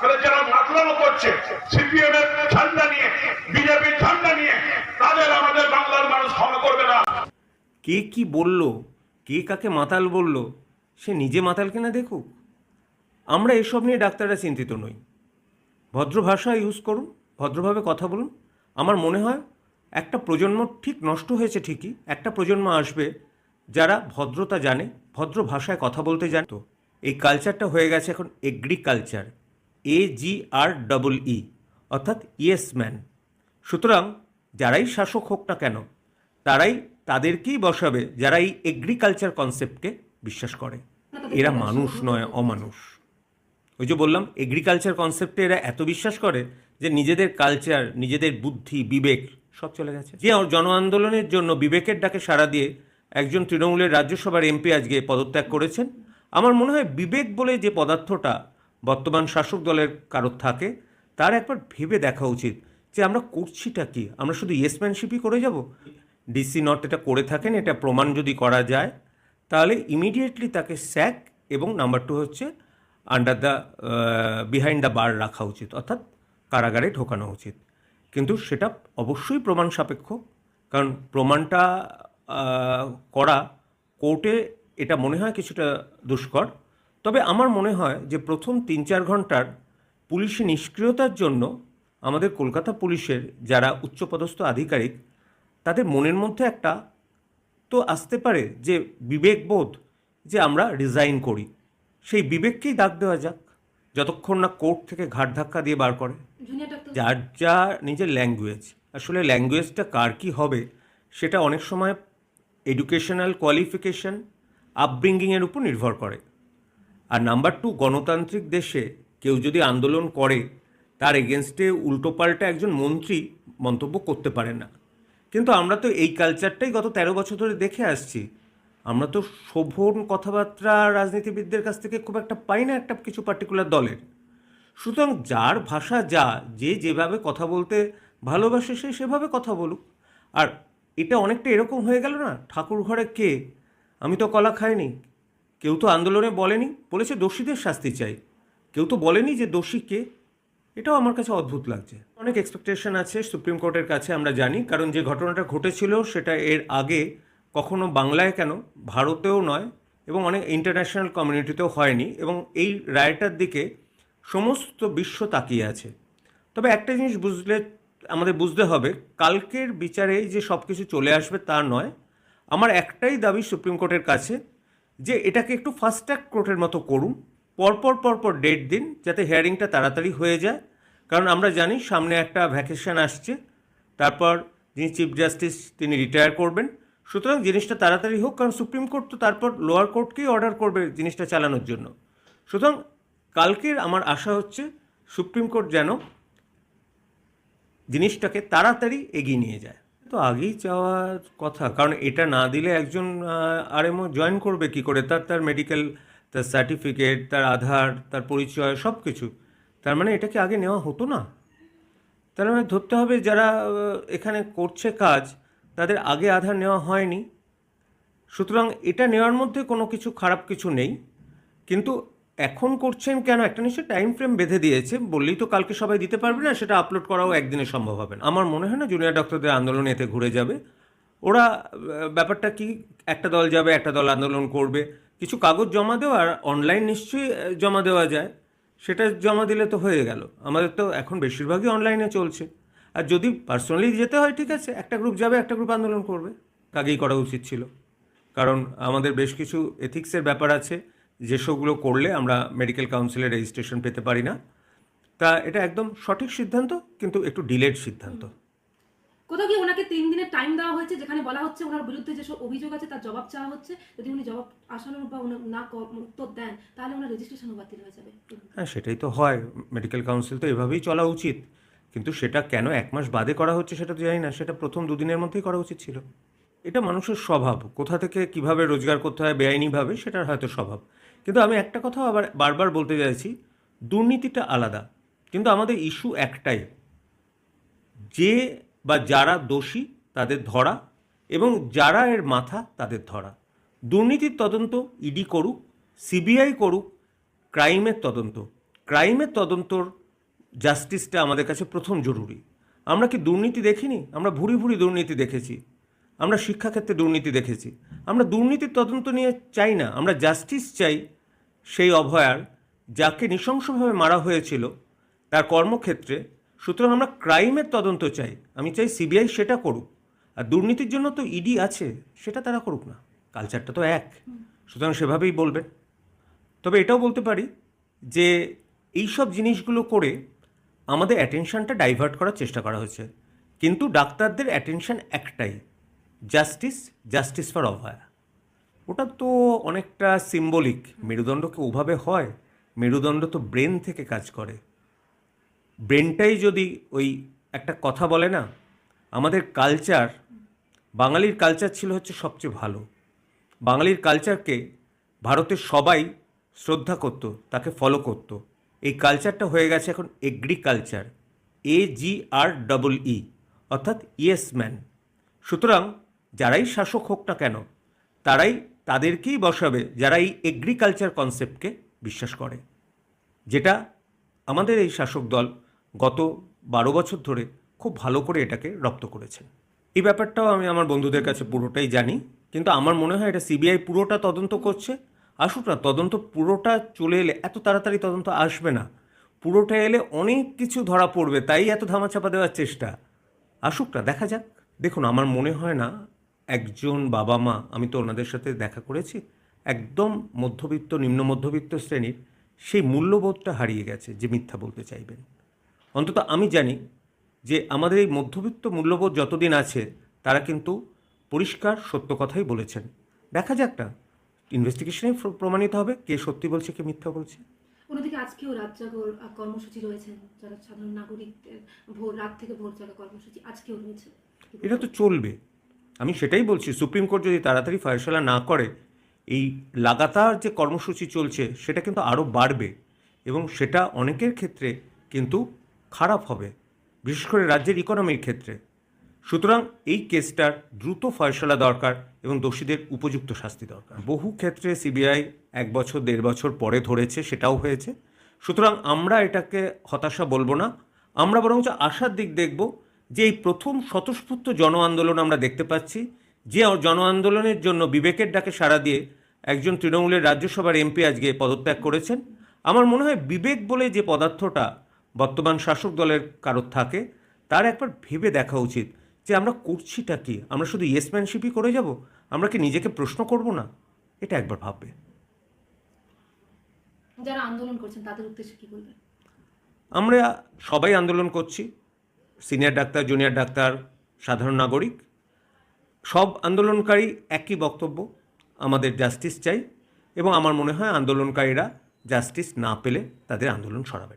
তাহলে যারা মাতলামো করছে সিপিএম এর ঝান্ডা নিয়ে, বিজেপির ঝান্ডা নিয়ে, তাদের আমাদের বাংলার মানুষ ক্ষমা করবে না। কে কি বলল, কে কাকে মাতাল বলল, সে নিজে মাতাল কিনা দেখুক। আমরা এসব নিয়ে ডাক্তাররা চিন্তিত নই। ভদ্র ভাষা ইউজ করুন, ভদ্রভাবে কথা বলুন। আমার মনে হয় একটা প্রজন্ম ঠিক নষ্ট হয়েছে ঠিকই, একটা প্রজন্ম আসবে যারা ভদ্রতা জানে, ভদ্র ভাষায় কথা বলতে জানে। তো এই কালচারটা হয়ে গেছে এখন এগ্রিকালচার, AGREE, অর্থাৎ ইয়েস ম্যান। সুতরাং যারাই শাসক হোক না কেন, তারাই তাদেরকেই বসাবে যারা এই এগ্রিকালচার কনসেপ্টকে বিশ্বাস করে। এরা মানুষ নয়, অমানুষ। ওই যে বললাম, এগ্রিকালচার কনসেপ্টে এরা এত বিশ্বাস করে যে নিজেদের কালচার, নিজেদের বুদ্ধি, বিবেক সব চলে গেছে। যে জন আন্দোলনের জন্য বিবেকের ডাকে সাড়া দিয়ে একজন তৃণমূলের রাজ্যসভার এমপি আজকে পদত্যাগ করেছেন। আমার মনে হয় বিবেক বলে যে পদার্থটা বর্তমান শাসক দলের কারোর থাকে, তার একবার ভেবে দেখা উচিত যে আমরা করছিটা কি। আমরা শুধু ইয়েসম্যানশিপই করে যাব? ডিসি নট এটা করে থাকেন, এটা প্রমাণ যদি করা যায় তাহলে ইমিডিয়েটলি তাকে স্যাক এবং নাম্বার 2 হচ্ছে আন্ডার দ্য বিহাইন্ড দ্য বার রাখা উচিত, অর্থাৎ কারাগারে ঢোকানো উচিত। কিন্তু সেটা অবশ্যই প্রমাণ সাপেক্ষ, কারণ প্রমাণটা করা কোর্টে এটা মনে হয় কিছুটা দুষ্কর। তবে আমার মনে হয় যে প্রথম 3-4 ঘন্টার পুলিশি নিষ্ক্রিয়তার জন্য আমাদের কলকাতা পুলিশের যারা উচ্চপদস্থ আধিকারিক, তাদের মনের মধ্যে একটা তো আসতে পারে যে বিবেকবোধ, যে আমরা রিজাইন করি। সেই বিবেককেই ডাক দেওয়া যাক, যতক্ষণ না কোর্ট থেকে ঘাট ধাক্কা দিয়ে বার করে। যার যা নিজের ল্যাঙ্গুয়েজ, আসলে ল্যাঙ্গুয়েজটা কার কী হবে সেটা অনেক সময় এডুকেশনাল কোয়ালিফিকেশন, আপব্রিঙ্গিংয়ের উপর নির্ভর করে। আর নাম্বার 2, গণতান্ত্রিক দেশে কেউ যদি আন্দোলন করে, তার এগেনস্টে উল্টোপাল্টা একজন মন্ত্রী মন্তব্য করতে পারে না। কিন্তু আমরা তো এই কালচারটাই গত 13 বছর ধরে দেখে আসছি। আমরা তো শোভন কথাবার্তা রাজনীতিবিদদের কাছ থেকে খুব একটা পাই না একটা কিছু পার্টিকুলার দলের। সুতরাং যার ভাষা যা, যে যেভাবে কথা বলতে ভালোবাসে সে সেভাবে কথা বলুক। আর এটা অনেকটা এরকম হয়ে গেল না, ঠাকুর ঘরে কে, আমি তো কলা খাইনি। কেউ তো আন্দোলনে বলেনি, বলেছে দোষীদের শাস্তি চাই। কেউ তো বলেনি যে দোষী কে। এটাও আমার কাছে অদ্ভুত লাগছে। অনেক এক্সপেকটেশন আছে সুপ্রিম কোর্টের কাছে, আমরা জানি, কারণ যে ঘটনাটা ঘটেছিল সেটা এর আগে কখনো বাংলায় কেন, ভারতেও নয় এবং অনেক ইন্টারন্যাশনাল কমিউনিটিতেও হয়নি, এবং এই রায়টার দিকে সমস্ত বিশ্ব তাকিয়ে আছে। তবে একটা জিনিস আমাদের বুঝতে হবে, কালকের বিচারে যে সব কিছু চলে আসবে তা নয়। আমার একটাই দাবি সুপ্রিম কোর্টের কাছে, যে এটাকে একটু ফাস্ট ট্র্যাক কোর্টের মতো করুন, পরপর ডেট দিন, যাতে হিয়ারিংটা তাড়াতাড়ি হয়ে যায়। কারণ আমরা জানি সামনে একটা ভ্যাকেশন আসছে, তারপর যিনি চিফ জাস্টিস তিনি রিটায়ার করবেন। সুতরাং জিনিসটা তাড়াতাড়ি হোক, কারণ সুপ্রিম কোর্ট তো তারপর লোয়ার কোর্টকেই অর্ডার করবে জিনিসটা চালানোর জন্য। সুতরাং কালকের আমার আশা হচ্ছে সুপ্রিম কোর্ট যেন জিনিসটাকে তাড়াতাড়ি এগিয়ে নিয়ে যায়। তো আগেই চাওয়ার কথা, কারণ এটা না দিলে একজন আরএমও জয়েন করবে কি করে? তার মেডিকেল, তার সার্টিফিকেট, তার আধার, তার পরিচয় সব কিছু। তার মানে এটাকে আগে নেওয়া হতো না? তার মানে ধরতে হবে যারা এখানে করছে কাজ, তাদের আগে আধার নেওয়া হয়নি। সুতরাং এটা নেওয়ার মধ্যে কোনো কিছু খারাপ কিছু নেই, কিন্তু এখন করছেন কেন? একটা নিশ্চয়ই টাইম ফ্রেম বেঁধে দিয়েছে, বললেই তো কালকে সবাই দিতে পারবে না, সেটা আপলোড করাও একদিনে সম্ভব হবে না। আমার মনে হয় না জুনিয়র ডক্টরদের আন্দোলন এতে ঘুরে যাবে। ওরা ব্যাপারটা কি, একটা দল যাবে, একটা দল আন্দোলন করবে, কিছু কাগজ জমা দেওয়া, আর অনলাইন নিশ্চয়ই জমা দেওয়া যায়, সেটা জমা দিলে তো হয়ে গেল। আমাদের তো এখন বেশিরভাগই অনলাইনে চলছে। আর যদি পার্সোনালি যেতে হয় ঠিক আছে, একটা গ্রুপ যাবে, একটা গ্রুপ আন্দোলন করবে, আগেই করা উচিত ছিল। কারণ আমাদের বেশ কিছু এথিক্সের ব্যাপার আছে, যেসবগুলো করলে আমরা মেডিকেল কাউন্সিলের রেজিস্ট্রেশন পেতে পারি না। তা এটা একদম সঠিক সিদ্ধান্ত, কিন্তু একটু ডিলেড সিদ্ধান্ত। কোথাও গিয়ে ওনাকে 3 দিনের টাইম দেওয়া হয়েছে, যেখানে বলা হচ্ছে ওনার বিরুদ্ধে যেসব অভিযোগ আছে তার জবাব চাওয়া হচ্ছে। যদি উনি জবাব আসানোর বা না উত্তর দেন, তাহলে ওনার রেজিস্ট্রেশনও বাতিল হয়ে যাবে। হ্যাঁ, সেটাই তো হয়। মেডিকেল কাউন্সিল তো এভাবেই চলা উচিত, কিন্তু সেটা কেন 1 মাস বাদে করা হচ্ছে সেটা তো জানি না। সেটা প্রথম 2 দিনের মধ্যেই করা উচিত ছিল। এটা মানুষের স্বভাব, কোথা থেকে কিভাবে রোজগার করতে হয় বেআইনিভাবে, সেটার হয়তো স্বভাব। কিন্তু আমি একটা কথা আবার বারবার বলতে চাইছি, দুর্নীতিটা আলাদা, কিন্তু আমাদের ইস্যু একটাই, যে বা যারা দোষী তাদের ধরা, এবং যারা এর মাথা তাদের ধরা। দুর্নীতির তদন্ত ইডি করুক, সিবিআই করুক, ক্রাইমের তদন্ত ক্রাইমের তদন্তর জাস্টিসটা আমাদের কাছে প্রথম জরুরি। আমরা কি দুর্নীতি দেখিনি? আমরা ভুরি ভুরি দুর্নীতি দেখেছি, আমরা শিক্ষাক্ষেত্রে দুর্নীতি দেখেছি। আমরা দুর্নীতির তদন্ত নিয়ে চাই না, আমরা জাস্টিস চাই সেই অভয়ার যাকে নৃশংসভাবে মারা হয়েছিল তার কর্মক্ষেত্রে। সুতরাং আমরা ক্রাইমের তদন্ত চাই। আমি চাই সিবিআই সেটা করুক, আর দুর্নীতির জন্য তো ইডি আছে, সেটা তারা করুক না। কালচারটা তো এক, সুতরাং সেভাবেই বলবেন। তবে এটাও বলতে পারি যে এই সব জিনিসগুলো করে আমাদের অ্যাটেনশনটা ডাইভার্ট করার চেষ্টা করা হয়েছে, কিন্তু ডাক্তারদের অ্যাটেনশন একটাই, জাস্টিস, জাস্টিস ফর অভয়া। ওটা তো অনেকটা সিম্বলিক। মেরুদণ্ড কি ওভাবে হয়? মেরুদণ্ড তো ব্রেন থেকে কাজ করে। ব্রেনটাই যদি ওই একটা কথা বলে না, আমাদের কালচার, বাঙালির কালচার ছিল হচ্ছে সবচেয়ে ভালো। বাঙালির কালচারকে ভারতের সবাই শ্রদ্ধা করত, তাকে ফলো করত। এই কালচারটা হয়ে গেছে এখন এগ্রিকালচার, AGREE, অর্থাৎ ইয়েস ম্যান। সুতরাং যারাই শাসক হোক না কেন, তারাই তাদেরকেই বসাবে যারা এই এগ্রিকালচার কনসেপ্টকে বিশ্বাস করে, যেটা আমাদের এই শাসক দল গত 12 বছর ধরে খুব ভালো করে এটাকে রপ্ত করেছেন। এই ব্যাপারটাও আমি আমার বন্ধুদের কাছে পুরোটাই জানি, কিন্তু আমার মনে হয় এটা সিবিআই পুরোটা তদন্ত করছে। আসুক না, তদন্ত পুরোটা চলে এলে, এত তাড়াতাড়ি তদন্ত আসবে না, পুরোটা এলে অনেক কিছু ধরা পড়বে, তাই এত ধামাচাপা দেওয়ার চেষ্টা। আসুক না, দেখা যাক। দেখুন, আমার মনে হয় না একজন বাবা মা, আমি তো ওনাদের সাথে দেখা করেছি, একদম মধ্যবিত্ত, নিম্ন মধ্যবিত্ত শ্রেণীর সেই মূল্যবোধটা হারিয়ে গেছে যে মিথ্যা বলতে চাইবেন। অন্তত আমি জানি যে আমাদের এই মধ্যবিত্ত মূল্যবোধ যতদিন আছে, তারা কিন্তু পরিষ্কার সত্য কথাই বলেছেন। দেখা যাক না, ইনভেস্টিগেশনে প্রমাণিত হবে কে সত্যি বলছে কে মিথ্যা বলছে। অন্যদিকে আজকেও রাত জাগর কর্মসূচি রয়েছে, যারা সাধারণ নাগরিকদের রাত থেকে ভোর জাগা কর্মসূচি আজকেও রয়েছে। এটা তো চলবে, আমি সেটাই বলছি। সুপ্রিম কোর্ট যদি তাড়াতাড়ি ফয়সালা না করে, এই লাগাতার যে কর্মসূচি চলছে সেটা কিন্তু আরও বাড়বে, এবং সেটা অনেকের ক্ষেত্রে কিন্তু খারাপ হবে, বিশেষ করে রাজ্যের ইকোনমির ক্ষেত্রে। সুতরাং এই কেসটার দ্রুত ফয়সালা দরকার এবং দোষীদের উপযুক্ত শাস্তি দরকার। বহু ক্ষেত্রে সিবিআই 1 বছর 1.5 বছর পরে ধরেছে, সেটাও হয়েছে। সুতরাং আমরা এটাকে হতাশা বলবো না, আমরা বরঞ্চ আশার দিক দেখব যে এই প্রথম স্বতঃস্ফূর্ত জন আন্দোলন আমরা দেখতে পাচ্ছি, যে জন আন্দোলনের জন্য বিবেকের ডাকে সাড়া দিয়ে একজন তৃণমূলের রাজ্যসভার এমপি আজকে পদত্যাগ করেছেন। আমার মনে হয় বিবেক বলে যে পদার্থটা বর্তমান শাসক দলের কারোর থাকে, তার একবার ভেবে দেখা উচিত যে আমরা করছিটা কি। আমরা শুধু ইয়েসম্যানশিপই করে যাব? আমরা কি নিজেকে প্রশ্ন করব না? এটা একবার ভাববে। যারা আন্দোলন করছেন তাদের উদ্দেশ্যে কি বলবেন? আমরা সবাই আন্দোলন করছি, সিনিয়র ডাক্তার, জুনিয়র ডাক্তার, সাধারণ নাগরিক, সব আন্দোলনকারী একই বক্তব্য, আমাদের জাস্টিস চাই। এবং আমার মনে হয় আন্দোলনকারীরা জাস্টিস না পেলে তাদের আন্দোলন সরাবেন।